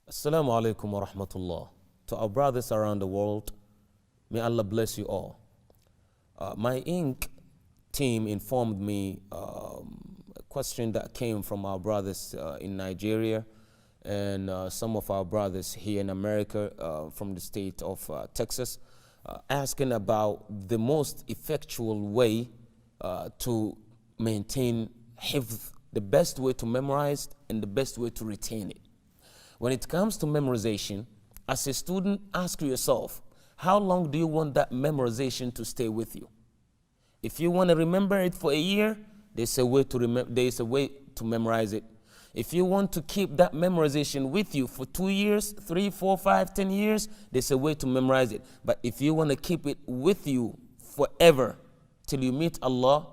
Assalamu alaikum wa rahmatullah. To our brothers around the world, may Allah bless you all. My Inc. team informed me a question that came from our brothers in Nigeria and some of our brothers here in America from the state of Texas, asking about the most effectual way to maintain hifz, the best way to memorize and the best way to retain it. When it comes to memorization, as a student, ask yourself, how long do you want that memorization to stay with you? If you want to remember it for a year, there's a way to memorize it. If you want to keep that memorization with you for 2 years, 3, 4, 5, 10 years, there's a way to memorize it. But if you want to keep it with you forever till you meet Allah,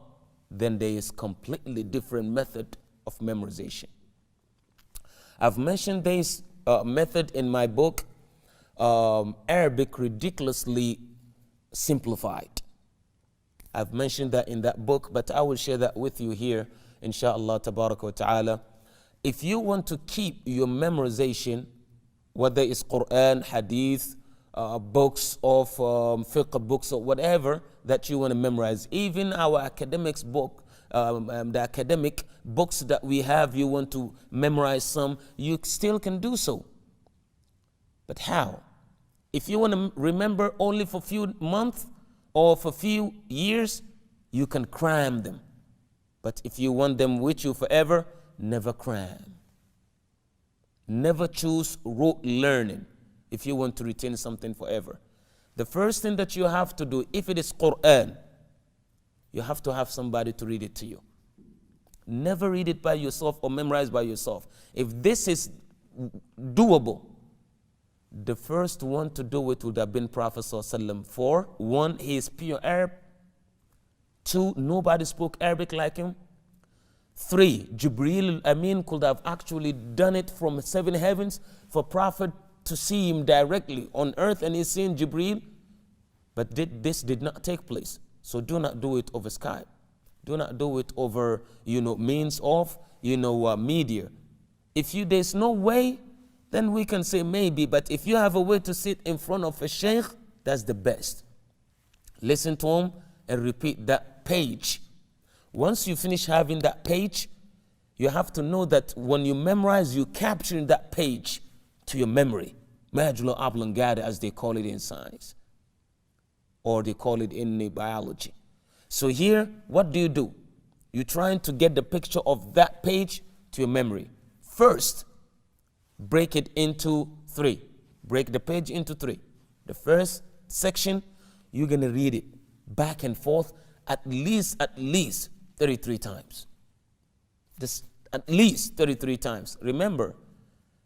then there is completely different method of memorization. I've mentioned this method in my book, Arabic Ridiculously Simplified. I've mentioned that in that book, but I will share that with you here, inshallah, tabaraka wa ta'ala. If you want to keep your memorization, whether it's Qur'an, Hadith, books of fiqh books or whatever that you want to memorize, even our academics book, the academic books that we have, you want to memorize some, you still can do so. But how? If you want to remember only for a few months or for a few years, you can cram them. But if you want them with you forever, never cram. Never choose rote learning if you want to retain something forever. The first thing that you have to do, if it is Qur'an, you have to have somebody to read it to you. Never read it by yourself or memorize by yourself. If this is doable, the first one to do it would have been Prophet ﷺ. For one, he is pure Arab. 2, nobody spoke Arabic like him. 3, Jibreel al-Amin could have actually done it from 7 heavens for Prophet to see him directly on earth, and he's seeing Jibreel. But this did not take place. So do not do it over Skype. Do not do it over, means of, media. If there's no way, then we can say maybe. But if you have a way to sit in front of a sheikh, that's the best. Listen to him and repeat that page. Once you finish having that page, you have to know that when you memorize, you're capturing that page to your memory. Medulla oblongata, as they call it in science, or they call it in biology. So here, what do? You're trying to get the picture of that page to your memory. First, break it into 3. Break the page into 3. The first section, you're going to read it back and forth at least 33 times. Just at least 33 times. Remember,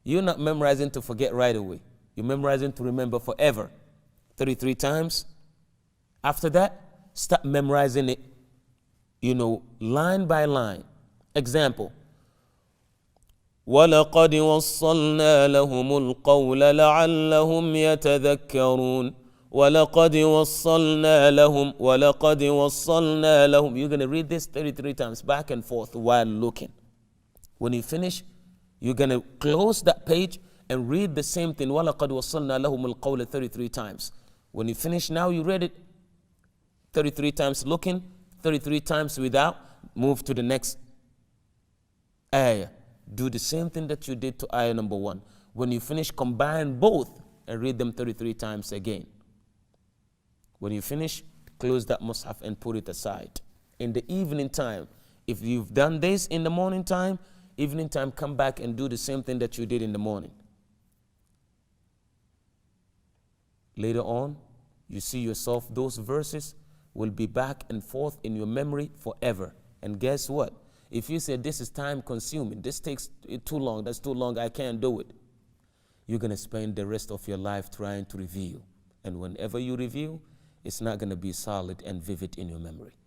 you're not memorizing to forget right away. You're memorizing to remember forever. 33 times. After that, start memorizing it, line by line. Example. وَلَقَدْ وَصَّلْنَا لَهُمُ الْقَوْلَ لَعَلَّهُمْ يَتَذَكَّرُونَ وَلَقَدْ وَصَّلْنَا لَهُمْ. You're going to read this 33 times back and forth while looking. When you finish, you're going to close that page and read the same thing. وَلَقَدْ وَصَّلْنَا لَهُمُ الْقَوْلَ 33 times. When you finish now, you read it 33 times looking, 33 times without, move to the next ayah. Do the same thing that you did to ayah number 1. When you finish, combine both and read them 33 times again. When you finish, close that mushaf and put it aside. In the evening time, if you've done this in the morning time, evening time, come back and do the same thing that you did in the morning. Later on, you see yourself, those verses will be back and forth in your memory forever. And guess what? If you say this is time consuming, this takes too long, that's too long, I can't do it, you're going to spend the rest of your life trying to review. And whenever you review, it's not going to be solid and vivid in your memory.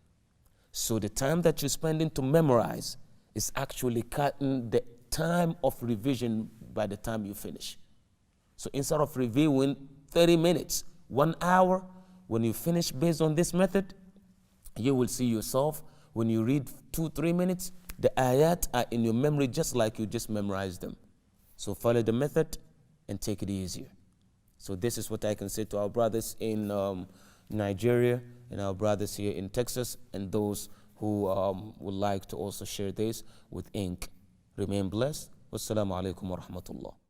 So the time that you're spending to memorize is actually cutting the time of revision by the time you finish. So instead of reviewing 30 minutes, 1 hour, when you finish based on this method, you will see yourself, when you read 2-3 minutes, the ayat are in your memory just like you just memorized them. So follow the method and take it easier. So this is what I can say to our brothers in Nigeria and our brothers here in Texas, and those who would like to also share this with ink. Remain blessed. Wassalamu alaikum wa rahmatullah.